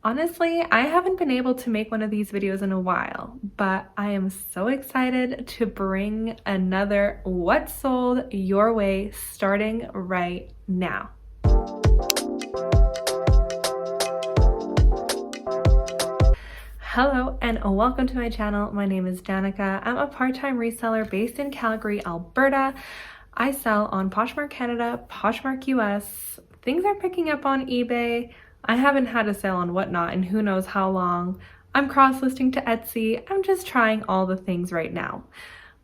Honestly, I haven't been able to make one of these videos in a while, but I am so excited to bring another What Sold Your Way starting right now. Hello and welcome to my channel. My name is Danica. I'm a part-time reseller based in Calgary, Alberta. I sell on Poshmark Canada, Poshmark US. Things are picking up on eBay. I haven't had a sale on Whatnot in who knows how long. I'm cross-listing to Etsy. I'm just trying all the things right now.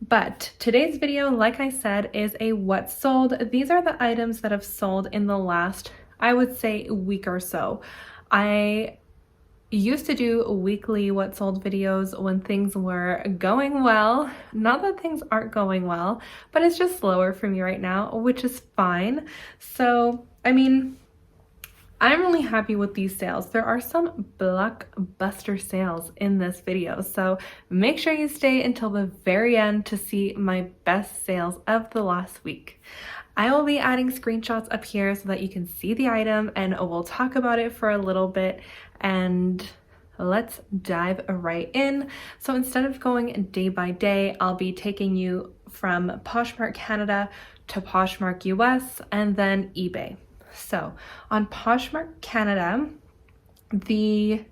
But today's video, like I said, is a what sold. These are the items that have sold in the last, I would say, week or so. I used to do weekly what sold videos when things were going well. Not that things aren't going well, but it's just slower for me right now, which is fine. So, I mean, I'm really happy with these sales. There are some blockbuster sales in this video, so make sure you stay until the very end to see my best sales of the last week. I will be adding screenshots up here so that you can see the item, and we'll talk about it for a little bit, and let's dive right in. So instead of going day by day, I'll be taking you from Poshmark Canada to Poshmark US and then eBay. So on Poshmark Canada, the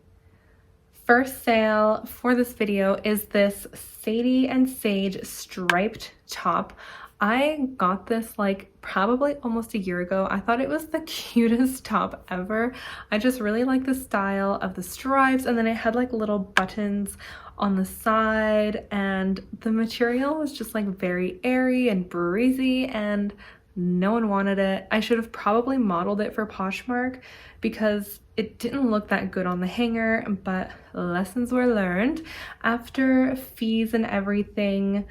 first sale for this video is this Sadie and Sage striped top. I got this like probably almost a year ago. I thought it was the cutest top ever. I just really like the style of the stripes, and then it had like little buttons on the side, and the material was just like very airy and breezy, and no one wanted it. I should have probably modeled it for Poshmark because it didn't look that good on the hanger, but lessons were learned. After fees and everything,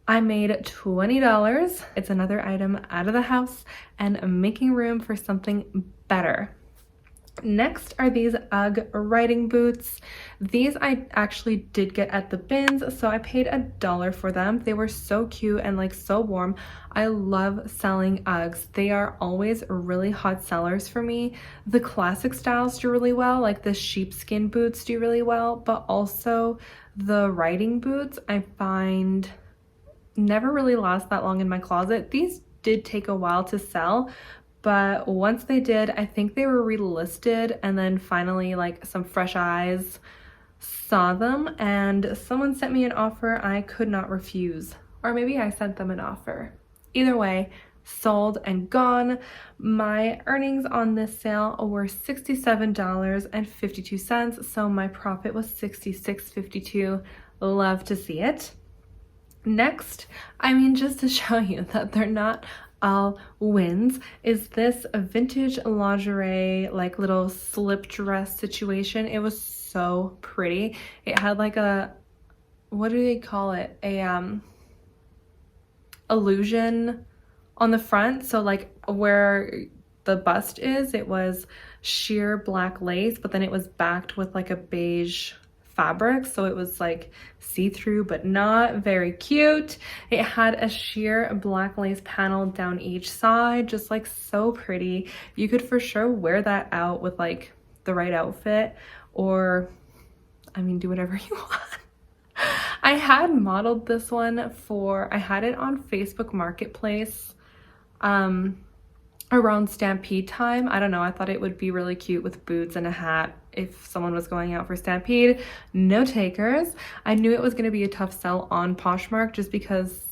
I made $20. It's another item out of the house and making room for something better. Next are these UGG riding boots. These I actually did get at the bins, so I paid $1 for them. They were so cute and like so warm. I love selling UGGs. They are always really hot sellers for me. The classic styles do really well, like the sheepskin boots do really well, but also the riding boots I find never really last that long in my closet. These did take a while to sell, but once they did, I think they were relisted, and then finally like some fresh eyes saw them and someone sent me an offer I could not refuse. Or maybe I sent them an offer. Either way, sold and gone. My earnings on this sale were $67.52, so my profit was $66.52. Love to see it. Next, I mean, just to show you that they're not all wins, is this vintage lingerie like little slip dress situation. It was so pretty. It had like a, what do they call it, a illusion on the front. So like where the bust is, it was sheer black lace, but then it was backed with like a beige fabric, so it was like see-through but not. Very cute. It had a sheer black lace panel down each side, just like so pretty. You could for sure wear that out with like the right outfit, or I mean, do whatever you want. I had modeled this one for, I had it on Facebook Marketplace around Stampede time. I don't know, I thought it would be really cute with boots and a hat if someone was going out for Stampede. No takers. I knew it was going to be a tough sell on Poshmark just because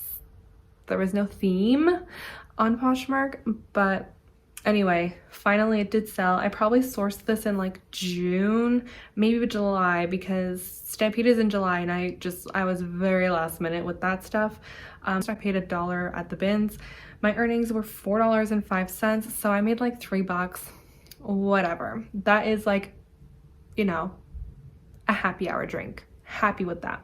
there was no theme on Poshmark, but anyway, finally it did sell. I probably sourced this in like June, maybe July, because Stampede is in July, and I was very last minute with that stuff. So I paid $1 at the bins. My earnings were $4.05, so I made like $3, whatever. That is like, you know, a happy hour drink. Happy with that.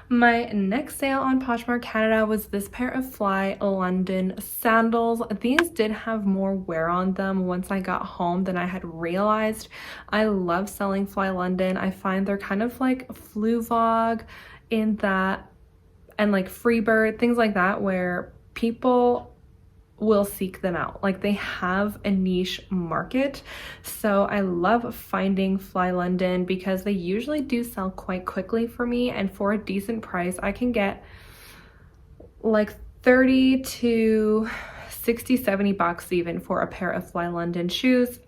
My next sale on Poshmark Canada was this pair of Fly London sandals. These did have more wear on them once I got home than I had realized. I love selling Fly London. I find they're kind of like Fluevog in that, and like Freebird, things like that, where people will seek them out. Like, they have a niche market. So I love finding Fly London because they usually do sell quite quickly for me, and for a decent price I can get like 30 to 60, 70 bucks even for a pair of Fly London shoes.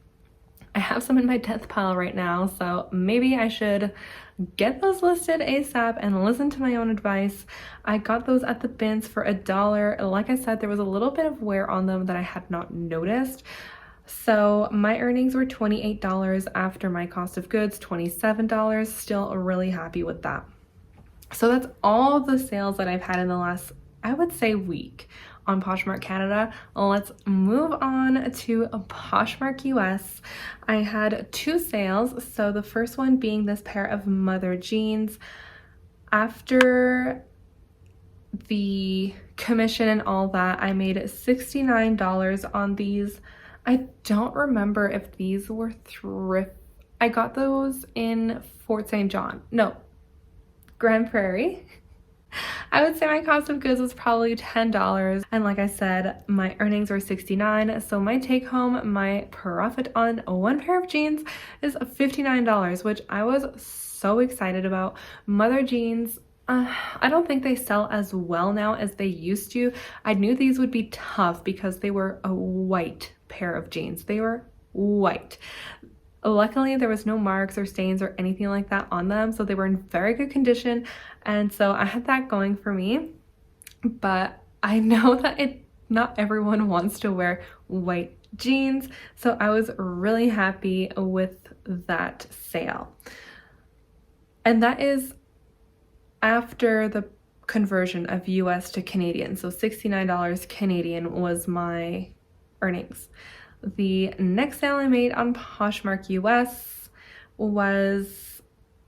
I have some in my death pile right now, so maybe I should get those listed ASAP and listen to my own advice. I got those at the bins for $1. Like I said, there was a little bit of wear on them that I had not noticed. So my earnings were $28 after my cost of goods, $27. Still really happy with that. So that's all the sales that I've had in the last, I would say, week on Poshmark Canada. Let's move on to Poshmark US. I had 2 sales. So the first one being this pair of mother jeans. After the commission and all that, I made $69 on these. I don't remember if these were thrift. I got those in Fort St. John. No, Grand Prairie. I would say my cost of goods was probably $10. And like I said, my earnings were $69. So my take home, my profit on one pair of jeans is $59, which I was so excited about. Mother jeans, I don't think they sell as well now as they used to. I knew these would be tough because they were a white pair of jeans. They were white. Luckily, there was no marks or stains or anything like that on them, so they were in very good condition, and so I had that going for me. But I know that not everyone wants to wear white jeans, so I was really happy with that sale. And that is after the conversion of US to Canadian, so $69 Canadian was my earnings. The next sale I made on Poshmark US was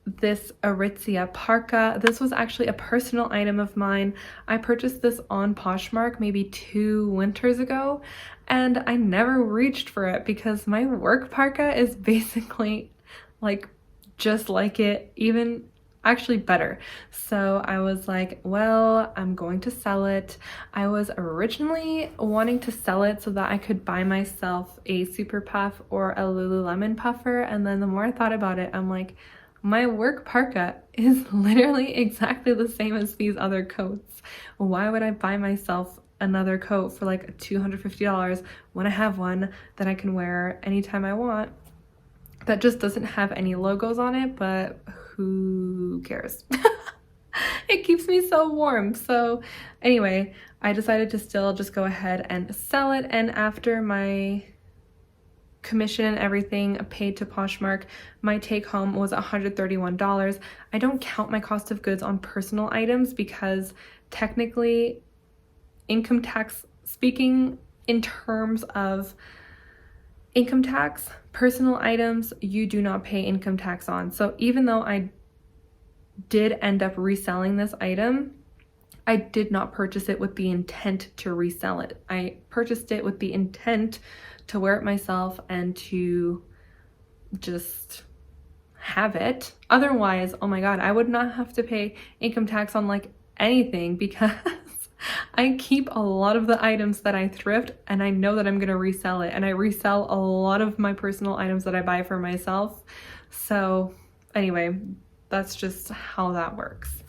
this Aritzia parka. This was actually a personal item of mine. I purchased this on Poshmark maybe 2 winters ago, and I never reached for it because my work parka is basically like just like it, even actually better. So I was like, well, I'm going to sell it. I was originally wanting to sell it so that I could buy myself a Super Puff or a Lululemon puffer, and then the more I thought about it, I'm like, my work parka is literally exactly the same as these other coats. Why would I buy myself another coat for like $250 when I have one that I can wear anytime I want that just doesn't have any logos on it? But who cares? It keeps me so warm. So anyway, I decided to still just go ahead and sell it, and after my commission and everything paid to Poshmark, my take home was $131. I don't count my cost of goods on personal items because technically, income tax, speaking in terms of income tax, personal items you do not pay income tax on. So even though I did end up reselling this item, I did not purchase it with the intent to resell it. I purchased it with the intent to wear it myself and to just have it. Otherwise, oh my god, I would not have to pay income tax on like anything because I keep a lot of the items that I thrift, and I know that I'm gonna resell it, and I resell a lot of my personal items that I buy for myself. So anyway, that's just how that works.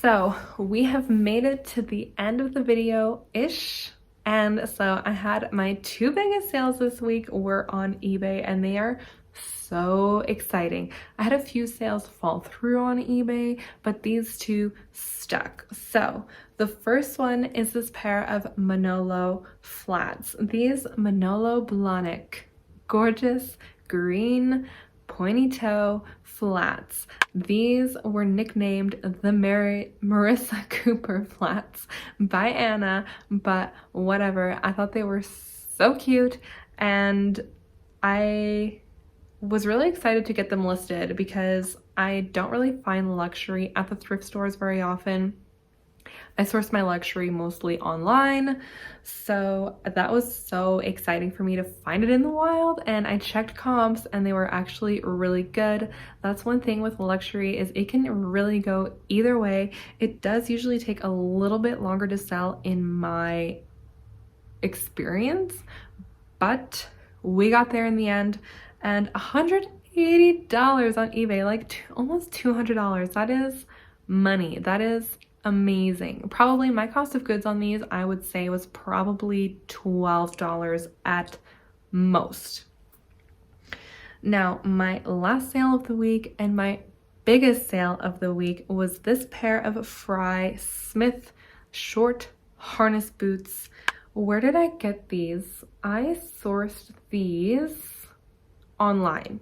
So we have made it to the end of the video-ish. And so I had my 2 biggest sales this week were on eBay, and they are so exciting. I had a few sales fall through on eBay, but these 2 stuck. So the first one is this pair of Manolo flats. These Manolo Blahnik, gorgeous green pointy toe flats. These were nicknamed the Marissa Cooper flats by Anna, but whatever. I thought they were so cute, and I was really excited to get them listed because I don't really find luxury at the thrift stores very often. I source my luxury mostly online, so that was so exciting for me to find it in the wild, and I checked comps and they were actually really good. That's one thing with luxury, is it can really go either way. It does usually take a little bit longer to sell in my experience, but we got there in the end. And $180 on eBay, like almost $200. That is money. That is amazing. Probably my cost of goods on these, I would say, was probably $12 at most. Now, my last sale of the week and my biggest sale of the week was this pair of Fry Smith short harness boots. Where did I get these? I sourced these online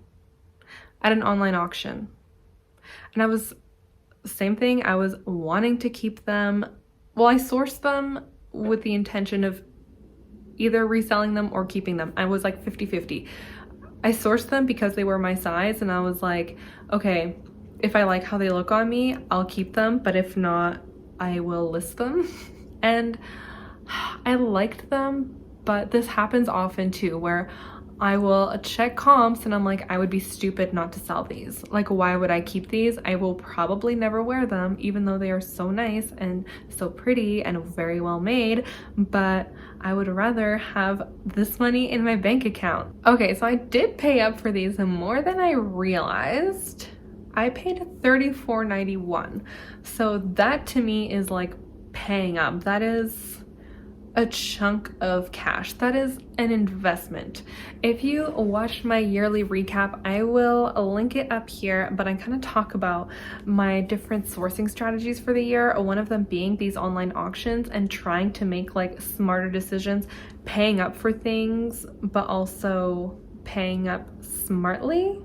at an online auction. And I was, same thing, I was wanting to keep them. Well, I sourced them with the intention of either reselling them or keeping them. I was like 50-50. I sourced them because they were my size, and I was like, okay, if I like how they look on me, I'll keep them, but if not, I will list them. And I liked them, but this happens often too, where I will check comps and I'm like, I would be stupid not to sell these. Like, why would I keep these? I will probably never wear them, even though they are so nice and so pretty and very well made, but I would rather have this money in my bank account. Okay, so I did pay up for these more than I realized. I paid $34.91. So that to me is like paying up. That is a chunk of cash. That is an investment. If you watched my yearly recap, I will link it up here, but I kind of talk about my different sourcing strategies for the year, one of them being these online auctions and trying to make like smarter decisions, paying up for things, but also paying up smartly.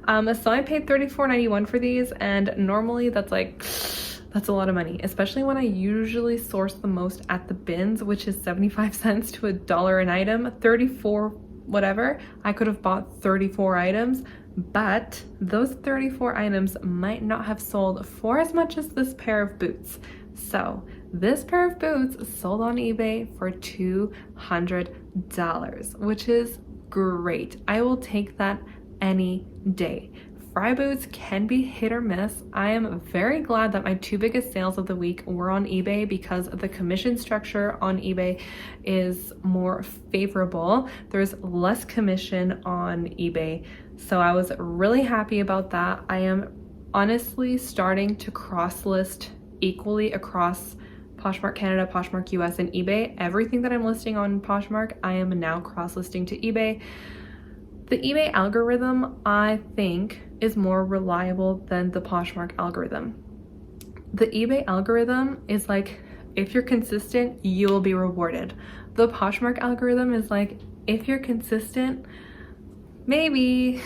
So I paid $34.91 for these, and normally that's a lot of money, especially when I usually source the most at the bins, which is 75 cents to $1 an item. 34 whatever, I could have bought 34 items, but those 34 items might not have sold for as much as this pair of boots. So this pair of boots sold on eBay for $200, which is great. I will take that any day. Fry boots can be hit or miss. I am very glad that my two biggest sales of the week were on eBay because the commission structure on eBay is more favorable. There's less commission on eBay. So I was really happy about that. I am honestly starting to cross-list equally across Poshmark Canada, Poshmark US, and eBay. Everything that I'm listing on Poshmark, I am now cross-listing to eBay. The eBay algorithm, I think, is more reliable than the Poshmark algorithm. The eBay algorithm is like, if you're consistent, you will be rewarded. The Poshmark algorithm is like, if you're consistent, maybe.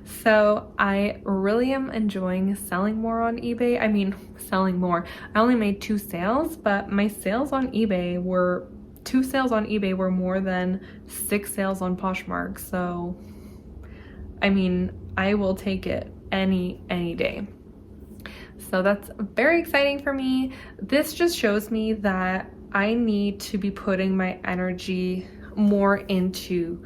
So I really am enjoying selling more on eBay. I mean, selling more. I only made 2 sales, but my sales on eBay were 2 sales on eBay were more than 6 sales on Poshmark. So, I mean, I will take it any day. So that's very exciting for me. This just shows me that I need to be putting my energy more into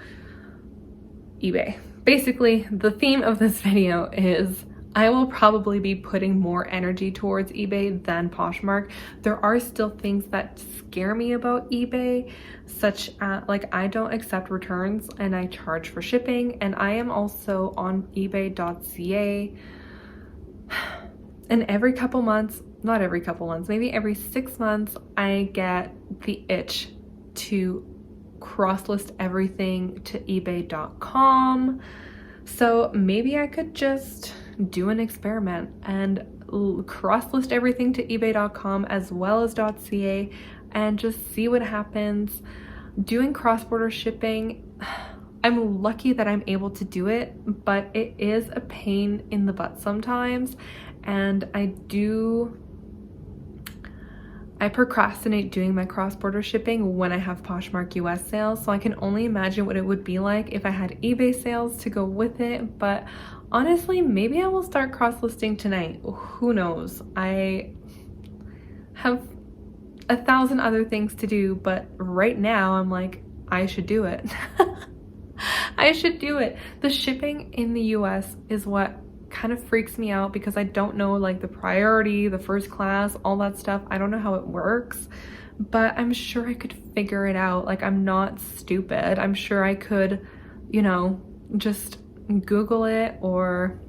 eBay. Basically, the theme of this video is I will probably be putting more energy towards eBay than Poshmark. There are still things that scare me about eBay, such as like I don't accept returns and I charge for shipping, and I am also on ebay.ca, and every couple months, not every couple months, maybe every 6 months, I get the itch to cross-list everything to ebay.com. So maybe I could just do an experiment and cross-list everything to ebay.com as well as .ca and just see what happens. Doing cross-border shipping, I'm lucky that I'm able to do it, but it is a pain in the butt sometimes, and I procrastinate doing my cross-border shipping when I have Poshmark US sales, so I can only imagine what it would be like if I had eBay sales to go with it. But honestly, maybe I will start cross-listing tonight. Who knows? I have 1,000 other things to do, but right now I'm like, I should do it. I should do it. The shipping in the US is what kind of freaks me out because I don't know like the priority, the first class, all that stuff. I don't know how it works, but I'm sure I could figure it out. Like, I'm not stupid. I'm sure I could, you know, just Google it, or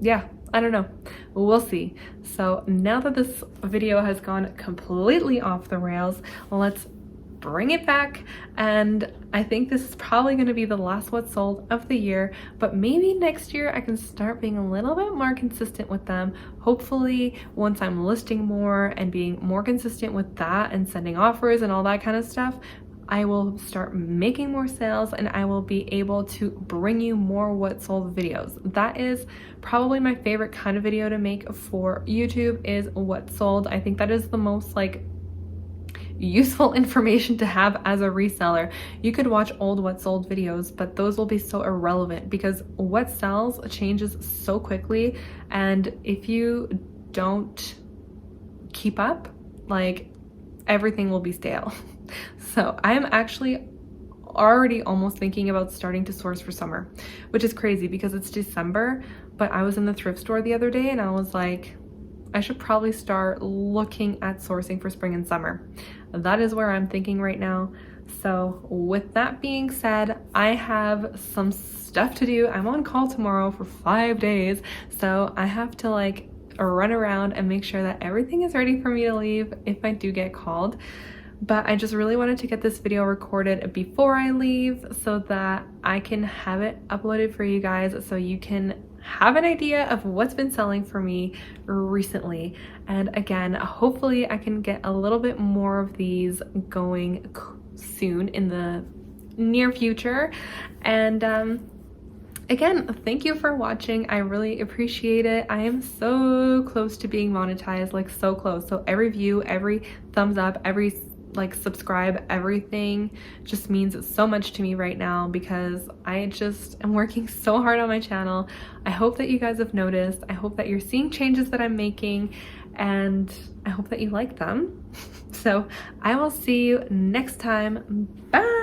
yeah, I don't know. We'll see. So now that this video has gone completely off the rails, let's bring it back. And I think this is probably going to be the last What's Sold of the year, but maybe next year I can start being a little bit more consistent with them. Hopefully once I'm listing more and being more consistent with that and sending offers and all that kind of stuff, I will start making more sales and I will be able to bring you more What's Sold videos. That is probably my favorite kind of video to make for YouTube, is What's Sold. I think that is the most like useful information to have as a reseller. You could watch old What's Sold videos, but those will be so irrelevant because what sells changes so quickly, and if you don't keep up, like, everything will be stale. So I'm actually already almost thinking about starting to source for summer, which is crazy because it's December, but I was in the thrift store the other day and I was like, I should probably start looking at sourcing for spring and summer. That is where I'm thinking right now. So with that being said, I have some stuff to do. I'm on call tomorrow for 5 days, so I have to like run around and make sure that everything is ready for me to leave if I do get called. But I just really wanted to get this video recorded before I leave so that I can have it uploaded for you guys, so you can have an idea of what's been selling for me recently. And again, hopefully I can get a little bit more of these going soon in the near future. And again, thank you for watching. I really appreciate it. I am so close to being monetized, like so close. So every view, every thumbs up, every like subscribe, everything just means so much to me right now because I just am working so hard on my channel. I hope that you guys have noticed. I hope that you're seeing changes that I'm making, and I hope that you like them. So I will see you next time. Bye.